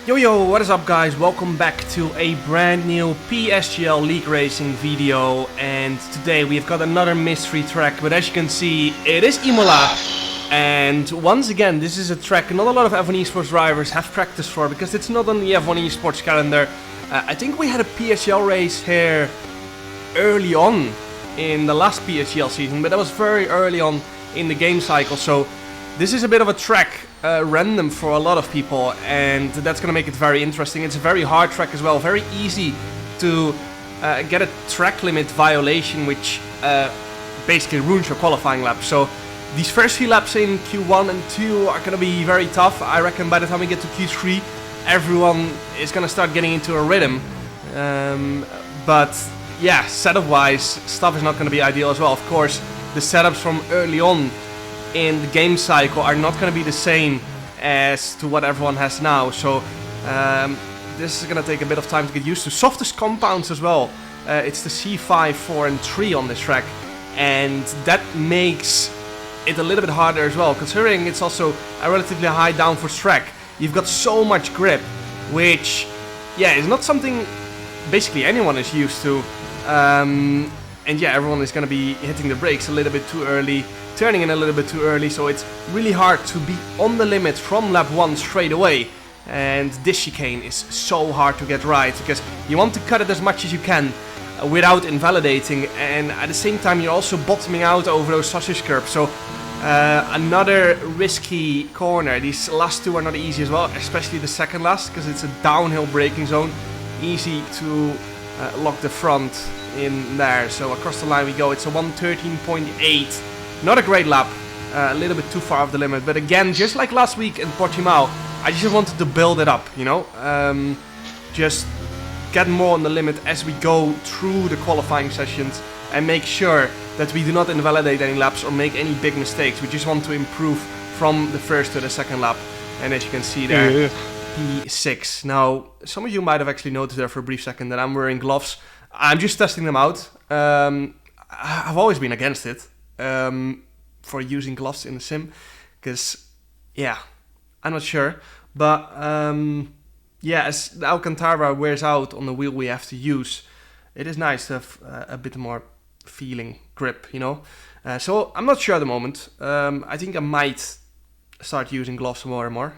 Yo, what is up guys? Welcome back to a brand new PSGL League Racing video, and today we've got another mystery track, but as you can see it is Imola. And once again, this is a track not a lot of F1 Esports drivers have practiced for, because it's not on the F1 Esports calendar. I think we had a PSGL race here early on in the last PSGL season, but that was very early on in the game cycle, so this is a bit of a track random for a lot of people, and that's going to make it very interesting. It's a very hard track as well, very easy to get a track limit violation, which basically ruins your qualifying lap. So these first few laps in Q1 and 2 are going to be very tough. I reckon by the time we get to Q3, everyone is going to start getting into a rhythm. But yeah, setup wise, stuff is not going to be ideal as well. Of course, the setups from early on in the game cycle are not going to be the same as to what everyone has now, so this is going to take a bit of time to get used to. Softest compounds as well, it's the C5, 4 and 3 on this track, and that makes it a little bit harder as well, considering it's also a relatively high downforce track. You've got so much grip, which yeah, is not something basically anyone is used to, and yeah, everyone is going to be hitting the brakes a little bit too early, turning in a little bit too early, so it's really hard to be on the limit from lap 1 straight away. And this chicane is so hard to get right, because you want to cut it as much as you can without invalidating, and at the same time you're also bottoming out over those sausage curbs, so another risky corner. These last two are not easy as well, especially the second last, because it's a downhill braking zone, easy to lock the front in there. So across the line we go. It's a 113.8. Not a great lap, a little bit too far off the limit, but again, just like last week in Portimao, I just wanted to build it up, you know, just get more on the limit as we go through the qualifying sessions and make sure that we do not invalidate any laps or make any big mistakes. We just want to improve from the first to the second lap, and as you can see there, P6. Now, some of you might have actually noticed there for a brief second that I'm wearing gloves. I'm just testing them out. I've always been against it. For using gloves in the sim, because yeah, I'm not sure, but yeah, as the Alcantara wears out on the wheel we have to use, it is nice to have a bit more feeling grip, you know. So I'm not sure at the moment. I think I might start using gloves more and more.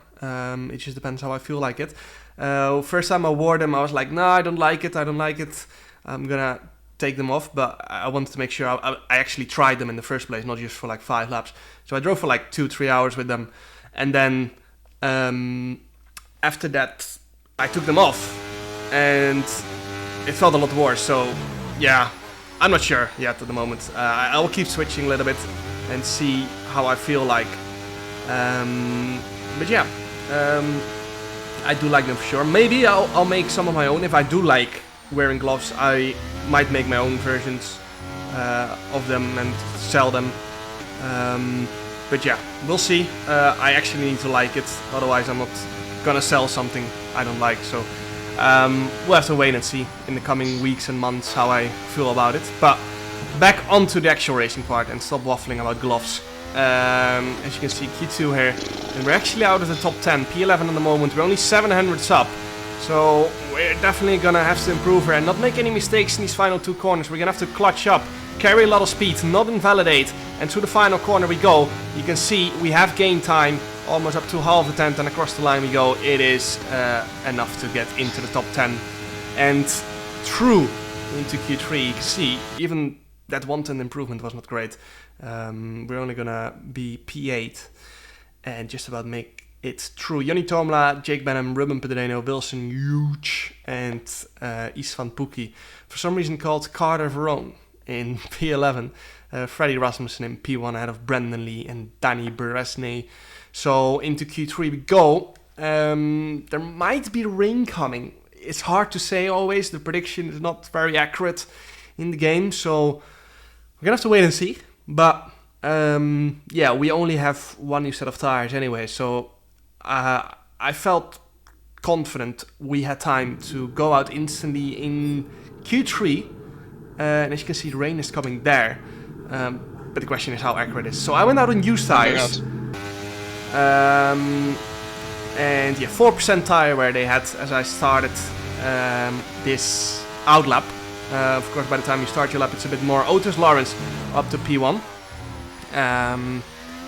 It just depends how I feel like it. First time I wore them, I was like, nah, I don't like it, I'm gonna take them off, but I wanted to make sure I actually tried them in the first place, not just for like 5 laps. So I drove for like 2-3 hours with them, and then after that I took them off and it felt a lot worse. So yeah, I'm not sure yet at the moment. I will keep switching a little bit and see how I feel like, but yeah, I do like them for sure. Maybe I'll make some of my own. If I do like wearing gloves, I might make my own versions of them and sell them, but yeah, we'll see. I actually need to like it, otherwise I'm not gonna sell something I don't like, so we'll have to wait and see in the coming weeks and months how I feel about it. But back onto the actual racing part and stop waffling about gloves. As you can see, Q2 here, and we're actually out of the top 10, P11 at the moment. We're only 700s up, so we're definitely gonna have to improve here and not make any mistakes in these final 2 corners. We're gonna have to clutch up, carry a lot of speed, not invalidate, and through the final corner we go. You can see we have gained time, almost up to half the tent, and across the line we go. It is enough to get into the top 10 and through into Q3. You can see even that 110 improvement was not great. We're only gonna be P8 and just about make it through. Jonny Tomla, Jake Benham, Ruben Pedreno, Wilson Huge, and Istvan Pukki. For some reason called Carter Verone in P11. Freddie Rasmussen in P1 ahead of Brendan Lee and Danny Beresney. So into Q3 we go. There might be rain coming. It's hard to say always. The prediction is not very accurate in the game, so we're gonna have to wait and see. But yeah, we only have one new set of tires anyway, so I felt confident we had time to go out instantly in Q3, and as you can see the rain is coming there, but the question is how accurate it is. So I went out on used tires, And yeah, 4% tire wear they had as I started this out lap. Of course, by the time you start your lap, it's a bit more. Otis Lawrence up to P1.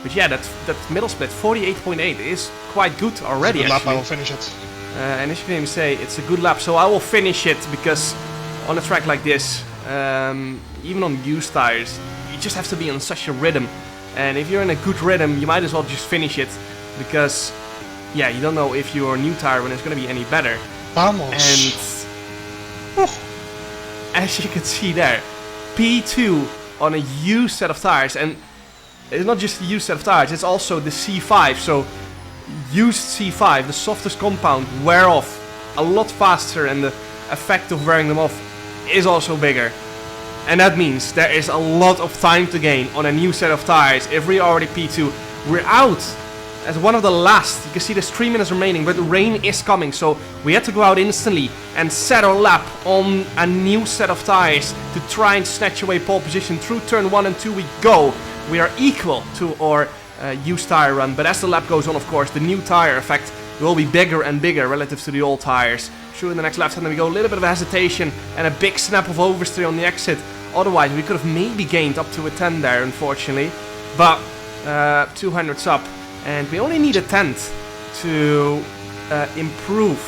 But yeah, that middle split, 48.8, is quite good already. It's a good actually. lap, I will finish it. And as you can even say, it's a good lap, so I will finish it because on a track like this, even on used tires, you just have to be on such a rhythm. And if you're in a good rhythm, you might as well just finish it because, yeah, you don't know if your new tire when it's going to be any better. Vamos. And as you can see there, P2 on a used set of tires, and it's not just the used set of tires, it's also the C5. So used C5, the softest compound, wear off a lot faster, and the effect of wearing them off is also bigger. And that means there is a lot of time to gain on a new set of tires. If we're already P2, we're out as one of the last. You can see there's 3 minutes remaining, but the rain is coming, so we had to go out instantly and set our lap on a new set of tires to try and snatch away pole position. Through turn 1 and 2 we go. We are equal to our used tire run, but as the lap goes on, of course, the new tire effect will be bigger and bigger relative to the old tires. Sure, in the next lap, and then we go a little bit of hesitation and a big snap of oversteer on the exit. Otherwise, we could have maybe gained up to a 10 there, unfortunately. But 200s up, and we only need a 10th to improve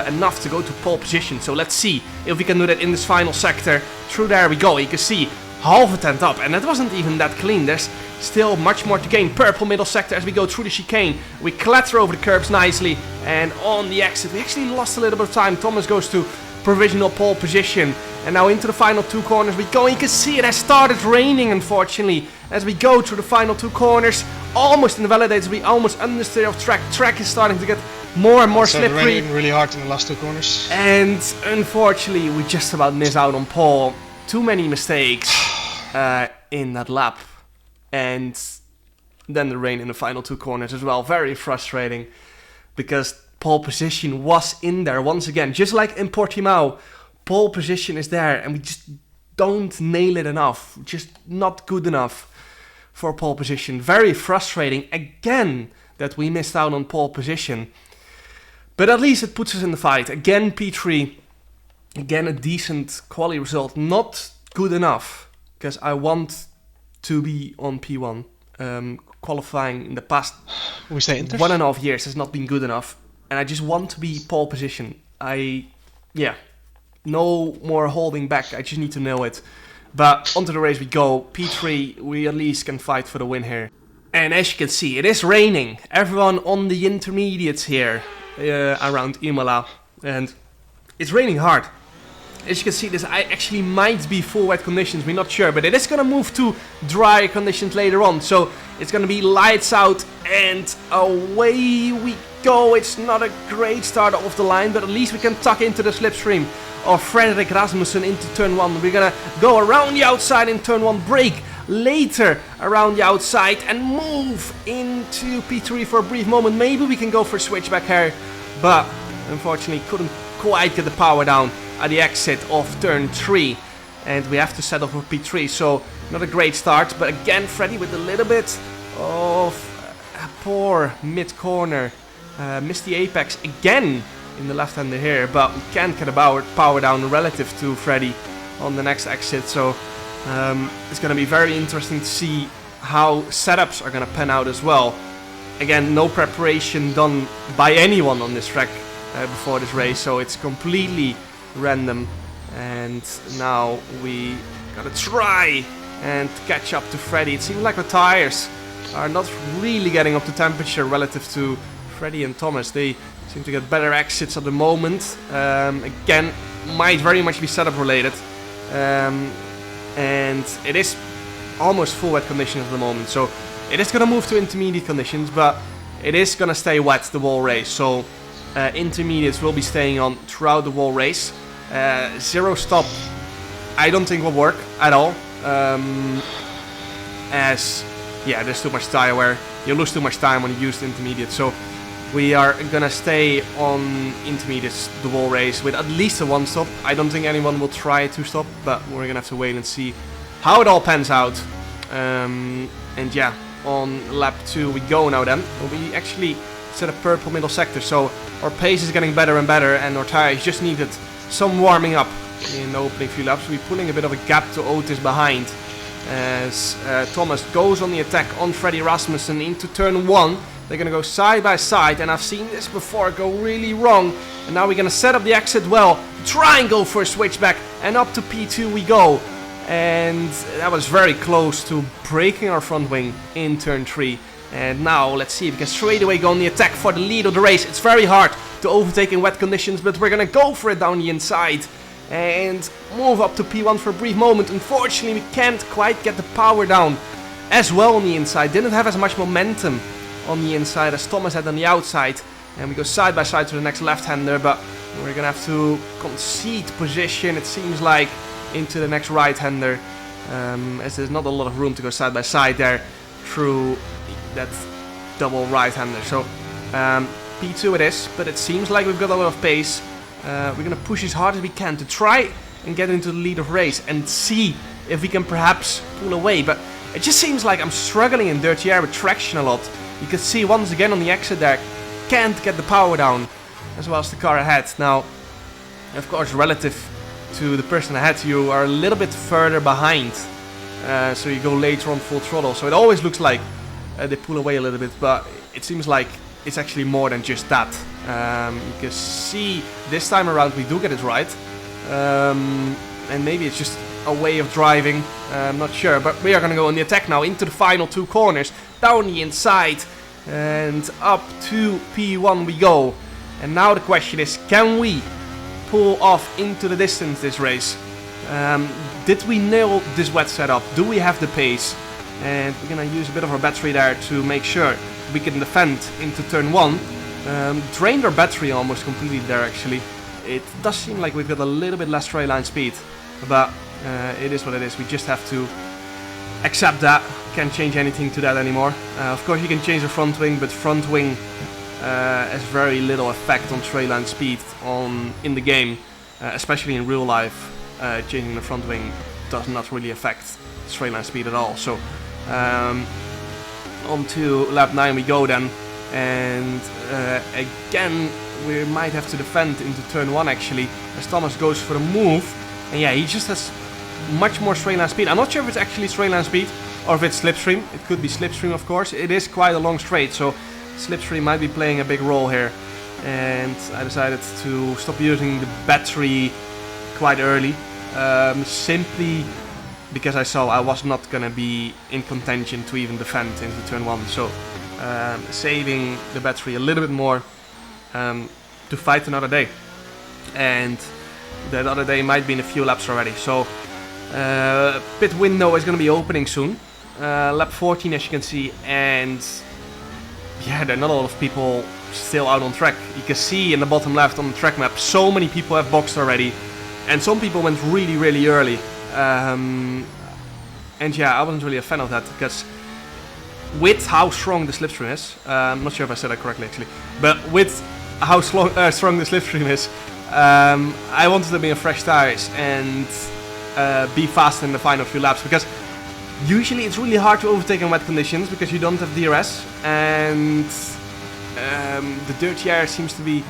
enough to go to pole position. So let's see if we can do that in this final sector. Through there we go. You can see half a 10th up, and that wasn't even that clean. There's still much more to gain. Purple middle sector as we go through the chicane. We clatter over the curbs nicely, and on the exit we actually lost a little bit of time. Thomas goes to provisional pole position, and now into the final 2 corners we go. You can see it has started raining, unfortunately, as we go through the final 2 corners. Almost invalidates, we almost understeer off track. Track is starting to get more and more slippery. Raining really hard in the last 2 corners. And unfortunately we just about miss out on pole. Too many mistakes in that lap. And then the rain in the final 2 corners as well. Very frustrating, because pole position was in there once again. Just like in Portimao, pole position is there and we just don't nail it enough. Just not good enough for pole position. Very frustrating again that we missed out on pole position. But at least it puts us in the fight. Again P3. Again a decent quality result. Not good enough, because I want to be on P1. Qualifying in the past 1.5 years has not been good enough, and I just want to be pole position. No more holding back. I just need to know it. But onto the race we go. P3, we at least can fight for the win here. And as you can see, it is raining. Everyone on the intermediates here around Imola, and it's raining hard. As you can see, this actually might be full wet conditions, we're not sure, but it is going to move to dry conditions later on. So it's going to be lights out and away we go. It's not a great start off the line, but at least we can tuck into the slipstream of Fredrik Rasmussen into turn 1. We're going to go around the outside in turn 1, brake later around the outside and move into P3 for a brief moment. Maybe we can go for a switchback here, but unfortunately couldn't quite get the power down at the exit of turn 3, and we have to settle for P3, so not a great start. But again, Freddy with a little bit of a poor mid-corner, missed the apex again in the left-hander here, but we can't get the power down relative to Freddy on the next exit. So it's going to be very interesting to see how setups are going to pan out as well. Again, no preparation done by anyone on this track before this race, so it's completely random, and now we gotta try and catch up to Freddy. It seems like our tires are not really getting up to temperature relative to Freddy and Thomas. They seem to get better exits at the moment. Again, might very much be setup related, and it is almost full wet conditions at the moment, so it is gonna move to intermediate conditions, but it is gonna stay wet the whole race. So intermediates will be staying on throughout the whole race. 0 stop I don't think will work at all, as there's too much tire wear. You lose too much time when you use the intermediate, so we are gonna stay on intermediates the whole race with at least a 1 stop. I don't think anyone will try a 2 stop, but we're gonna have to wait and see how it all pans out. And yeah, on lap 2 we go now then. We actually to the purple middle sector. So our pace is getting better and better, and our tires just needed some warming up in the opening few laps. We're pulling a bit of a gap to Otis behind as Thomas goes on the attack on Freddy Rasmussen into turn 1. They're going to go side by side, and I've seen this before go really wrong. And now we're going to set up the exit well, try and go for a switchback, and up to P2 we go. And that was very close to breaking our front wing in turn 3. And now let's see if we can straight away go on the attack for the lead of the race. It's very hard to overtake in wet conditions, but we're going to go for it down the inside and move up to P1 for a brief moment. Unfortunately, we can't quite get the power down as well on the inside. Didn't have as much momentum on the inside as Thomas had on the outside. And we go side by side to the next left-hander, but we're going to have to concede position, it seems like, into the next right-hander, as there's not a lot of room to go side by side there through that double right-hander. So P2 it is, but it seems like we've got a lot of pace. We're going to push as hard as we can to try and get into the lead of race and see if we can perhaps pull away. But it just seems like I'm struggling in dirty air with traction a lot. You can see once again on the exit there, can't get the power down as well as the car ahead. Now, of course, relative to the person ahead, you are a little bit further behind. So you go later on full throttle. So it always looks like they pull away a little bit, but it seems like it's actually more than just that. You can see this time around we do get it right. And maybe it's just a way of driving, I'm not sure. But we are going to go on the attack now into the final 2 corners, down the inside and up to P1 we go. And now the question is, can we pull off into the distance this race? Did we nail this wet setup? Do we have the pace? And we're going to use a bit of our battery there to make sure we can defend into turn 1. Drained our battery almost completely there actually. It does seem like we've got a little bit less straight line speed, but it is what it is. We just have to accept that. Can't change anything to that anymore. Of course you can change the front wing, but front wing has very little effect on straight line speed in the game, especially in real life. Changing the front wing does not really affect straight line speed at all. So on to lap 9 we go then, and again we might have to defend into turn 1 actually, as Thomas goes for the move, and yeah, he just has much more straight line speed. I'm not sure if it's actually straight line speed or if it's slipstream. It could be slipstream, of course. It is quite a long straight, so slipstream might be playing a big role here. And I decided to stop using the battery quite early, simply because I saw I was not going to be in contention to even defend into turn 1. So saving the battery a little bit more to fight another day. And that other day might be in a few laps already. So pit window is going to be opening soon. Lap 14 as you can see, and yeah, there are not a lot of people still out on track. You can see in the bottom left on the track map, so many people have boxed already, and some people went really early. And yeah, I wasn't really a fan of that, because with how strong the slipstream is, I'm not sure if I said that correctly actually, but with how strong the slipstream is, I wanted to be on fresh tires and be fast in the final few laps, because usually it's really hard to overtake in wet conditions because you don't have DRS, and the dirty air seems to be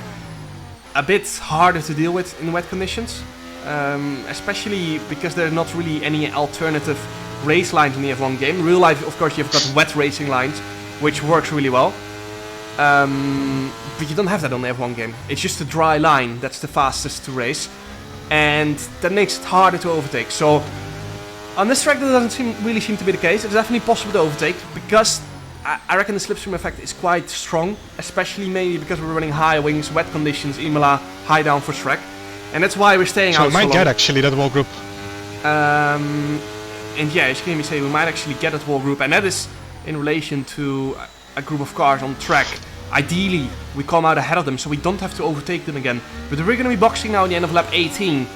a bit harder to deal with in wet conditions, especially because there are not really any alternative race lines in the F1 game. In real life, of course, you've got wet racing lines, which works really well, but you don't have that on the F1 game. It's just a dry line that's the fastest to race, and that makes it harder to overtake. So on this track that doesn't really seem to be the case. It's definitely possible to overtake, because I reckon the slipstream effect is quite strong, especially maybe because we're running high wings, wet conditions, Imola, high downforce track, and that's why we're staying out so long. So we might get actually that wall group. And yeah, as you can hear me say, we might actually get that wall group, and that is in relation to a group of cars on track. Ideally, we come out ahead of them so we don't have to overtake them again. But we're going to be boxing now at the end of lap 18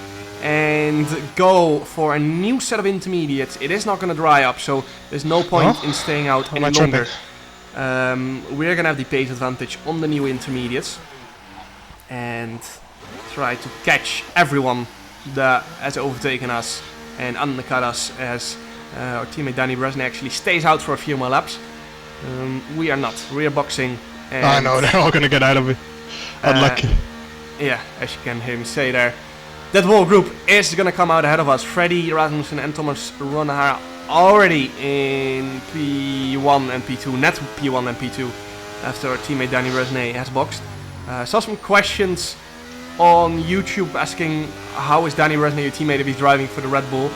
and go for a new set of intermediates. It is not going to dry up, so there's no point in staying out any longer. We're going to have the pace advantage on the new intermediates and try to catch everyone that has overtaken us and undercut us, as our teammate Danny Bresnay actually stays out for a few more laps. We are not. We are boxing And, I know, they're all gonna get out of it. Unlucky. Yeah, as you can hear me say there. That whole group is gonna come out ahead of us. Freddy, Rasmussen and Thomas Ronhaar already in P1 and P2. Net P1 and P2 after our teammate Danny Resnay has boxed. Saw some questions on YouTube asking how is Danny Resnay your teammate if he's driving for the Red Bull.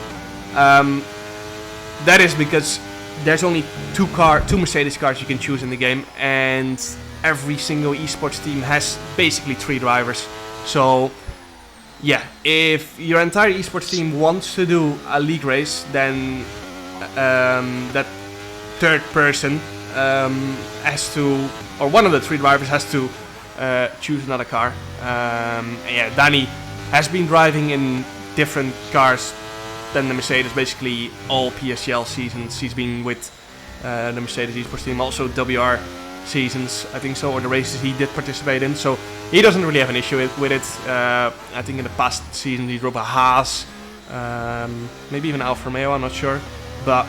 That is because there's only two Mercedes cars you can choose in the game, and every single esports team has basically 3 drivers. So yeah, if your entire esports team wants to do a league race, then that third person has to, or one of the 3 drivers has to choose another car. Yeah, Danny has been driving in different cars than the Mercedes, basically all PSGL seasons. He's been with the Mercedes esports team, also WR seasons, I think so, or the races he did participate in. So he doesn't really have an issue with it. I think in the past season he drove a Haas, maybe even Alfa Romeo, I'm not sure. But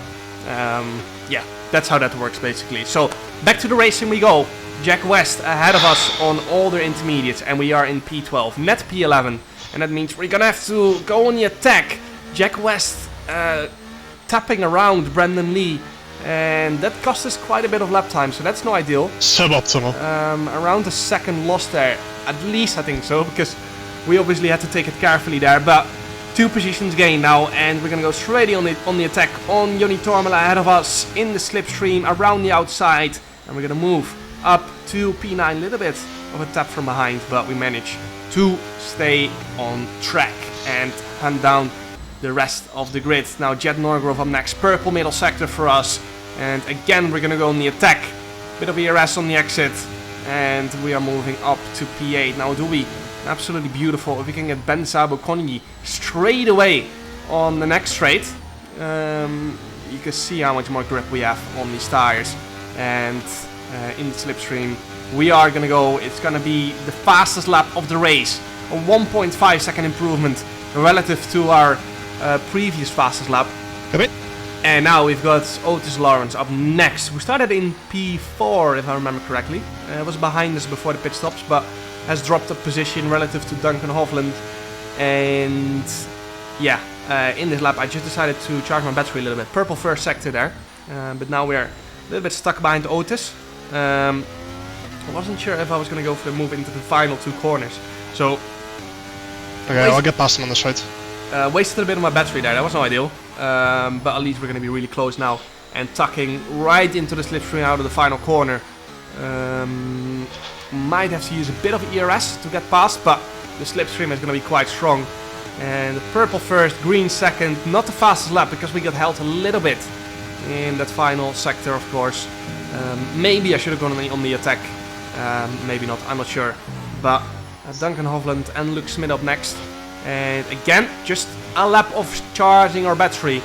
yeah, that's how that works basically. So back to the racing we go. Jack West ahead of us on all their intermediates, and we are in P12, net P11, and that means we're gonna have to go on the attack. Jack West tapping around Brandon Lee, and that cost us quite a bit of lap time, so that's no ideal. Suboptimal. Around a second lost there, at least I think so, because we obviously had to take it carefully there, but 2 positions gained now, and we're gonna go straight on the attack on Joni Tormela ahead of us in the slipstream around the outside, and we're gonna move up to P9, a little bit of a tap from behind, but we managed to stay on track and hunt down the rest of the grid. Now Jet Norgrove up next, purple middle sector for us, and again we're gonna go on the attack. Bit of ERS on the exit, and we are moving up to P8. Now Dewey, absolutely beautiful. If we can get Ben Sabo Konyi straight away on the next straight, you can see how much more grip we have on these tires. And in the slipstream we are gonna go, it's gonna be the fastest lap of the race, a 1.5 second improvement relative to our previous fastest lap. And now we've got Otis Lawrence up next, who started in P4 if I remember correctly. Was behind us before the pit stops, but has dropped a position relative to Duncan Hovland. And yeah, in this lap I just decided to charge my battery a little bit. Purple first sector there, but now we're a little bit stuck behind Otis. I wasn't sure if I was going to go for the move into the final 2 corners. So okay, I'll get past him on the straight. Wasted a bit of my battery there, that was no ideal. But at least we're going to be really close now and tucking right into the slipstream out of the final corner. Might have to use a bit of ERS to get past, but the slipstream is going to be quite strong. And the purple first, green second, not the fastest lap because we got held a little bit in that final sector, of course. Maybe I should have gone on the attack, maybe not, I'm not sure. But Duncan Hovland and Luke Smith up next. And again, just a lap of charging our battery.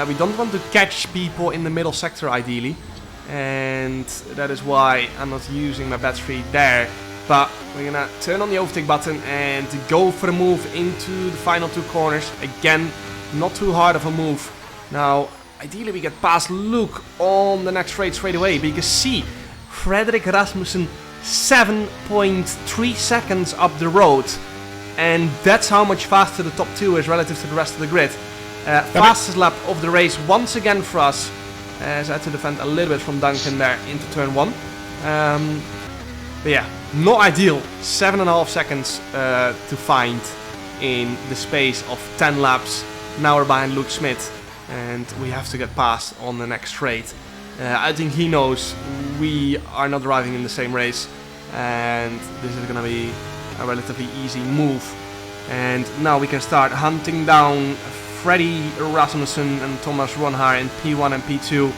We don't want to catch people in the middle sector ideally, and that is why I'm not using my battery there. But we're gonna turn on the overtake button and go for the move into the final 2 corners. Again, not too hard of a move. Now ideally we get past Luke on the next straight away, but you can see Frederick Rasmussen 7.3 seconds up the road. And that's how much faster the top 2 is relative to the rest of the grid. Fastest lap of the race once again for us, as I had to defend a little bit from Duncan there into turn 1. But yeah, not ideal. 7.5 seconds to find in the space of 10 laps. Now we're behind Luke Smith, and we have to get past on the next straight. I think he knows we are not driving in the same race, and this is gonna be a relatively easy move. And now we can start hunting down Freddy Rasmussen and Thomas Ronhaar in P1 and P2.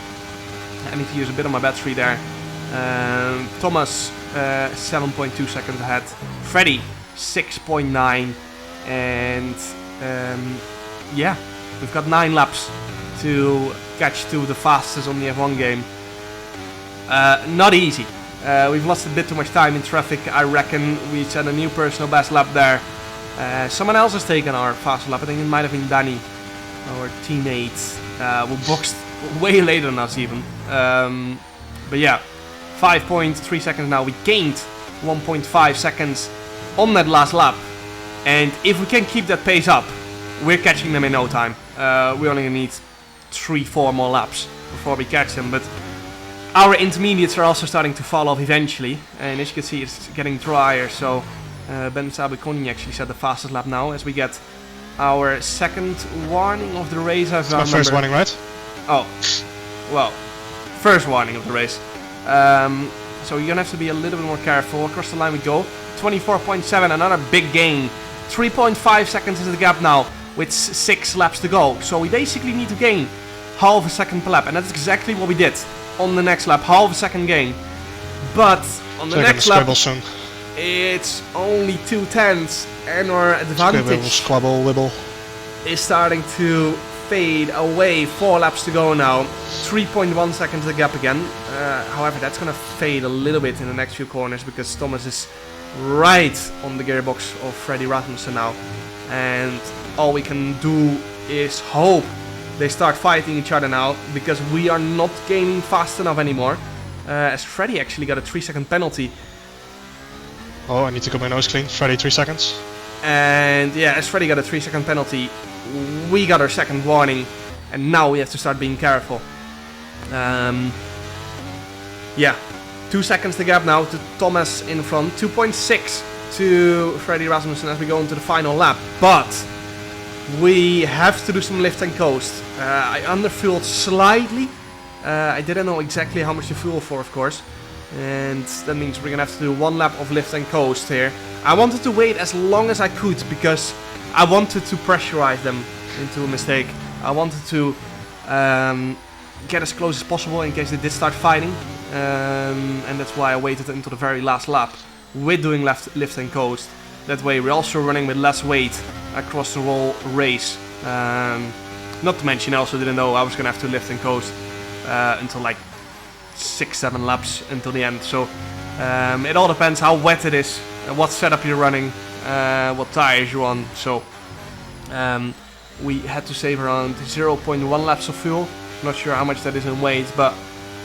I need to use a bit of my battery there. Thomas 7.2 seconds ahead, Freddy 6.9, and yeah, we've got 9 laps to catch to the fastest on the F1 game. Not easy. We've lost a bit too much time in traffic, I reckon. We set a new personal best lap there. Someone else has taken our fast lap. I think it might have been Danny, our teammate, who boxed way later than us even. But yeah, 5.3 seconds now. We gained 1.5 seconds on that last lap. And if we can keep that pace up, we're catching them in no time. We only need 3-4 more laps before we catch them. But our intermediates are also starting to fall off eventually. And as you can see, it's getting drier. So Ben Sabiconi actually set the fastest lap now as we get our second warning of the race. It's my first warning, right? Oh, well, first warning of the race. So you're gonna have to be a little bit more careful. Across the line we go. 24.7, another big gain. 3.5 seconds is the gap now with 6 laps to go. So we basically need to gain half a second per lap, and that's exactly what we did on the next lap. Half a second gain. But on the next lap, soon. It's only 2/10, and our advantage Squabble, wibble. is starting to fade away. 4 laps to go now. 3.1 seconds the gap again. However, that's gonna fade a little bit in the next few corners because Thomas is right on the gearbox of Freddy Rasmussen now. And all we can do is hope they start fighting each other now because we are not gaining fast enough anymore. As Freddy actually got a 3-second penalty. Oh, I need to get my nose clean. Freddy, 3 seconds. And yeah, as Freddy got a 3-second penalty, we got our second warning, and now we have to start being careful. Yeah, 2 seconds the gap now to Thomas in front, 2.6 to Freddy Rasmussen as we go into the final lap. But we have to do some lift and coast. I underfueled slightly. I didn't know exactly how much to fuel for, of course. And that means we're gonna have to do 1 lap of lift and coast here. I wanted to wait as long as I could because I wanted to pressurize them into a mistake. I wanted to get as close as possible in case they did start fighting. And that's why I waited until the very last lap with doing lift and coast. That way we're also running with less weight across the whole race. Not to mention I also didn't know I was gonna have to lift and coast until like 6-7 laps until the end. So it all depends how wet it is, what setup you're running, what tires you're on. So we had to save around 0.1 laps of fuel. Not sure how much that is in weight, but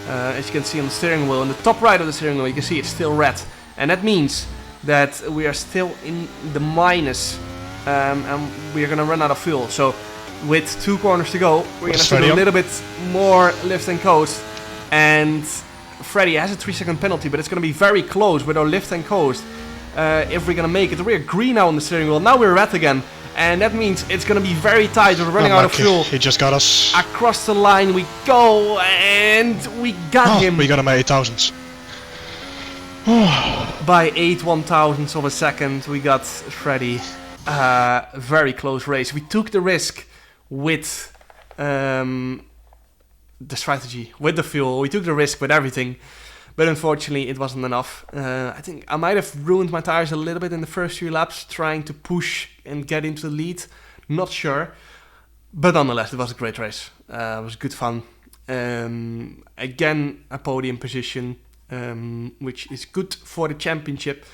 as you can see on the steering wheel, on the top right of the steering wheel, you can see it's still red. And that means that we are still in the minus and we are going to run out of fuel. So with 2 corners to go, we're going to have to do a little bit more lift and coast. And Freddy has a 3-second penalty, but it's going to be very close with our lift and coast if we're going to make it. We're green now on the steering wheel. Now we're red again. And that means it's going to be very tight. We're running out of fuel. He just got us. Across the line we go, and we got him. We got him at 8,000. By 8/1000ths of a second, we got Freddy. Very close race. We took the risk with the strategy, with the fuel. We took the risk with everything, but unfortunately it wasn't enough. I think I might have ruined my tires a little bit in the first few laps trying to push and get into the lead. Not sure, but nonetheless it was a great race. It was good fun. Again, a podium position, which is good for the championship,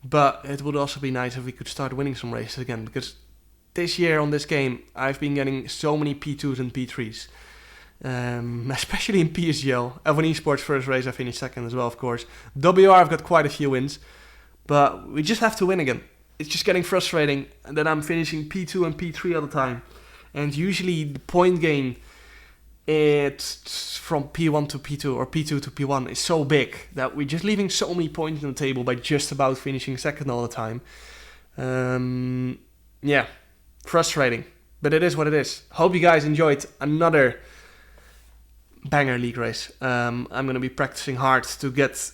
but it would also be nice if we could start winning some races again, because this year on this game I've been getting so many P2s and P3s. Especially in PSGL. F1 Esports first race I finished second as well, of course. WR I've got quite a few wins, but we just have to win again. It's just getting frustrating that I'm finishing P2 and P3 all the time, and usually the point gain it's from P1 to P2 or P2 to P1 is so big that we're just leaving so many points on the table by just about finishing second all the time. Yeah, frustrating, but it is what it is. Hope you guys enjoyed another banger league race. I'm going to be practicing hard to get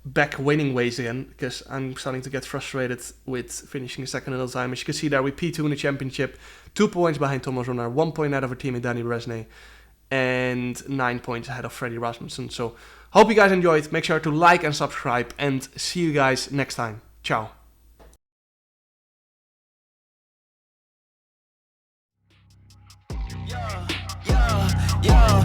back winning ways again, because I'm starting to get frustrated with finishing second all the time. As you can see there, we P2 in the championship, 2 points behind Thomas Runner, 1 point ahead of our teammate Danny Bresnay, and 9 points ahead of Freddy Rasmussen. So hope you guys enjoyed. Make sure to like and subscribe, and see you guys next time. Ciao. Yeah,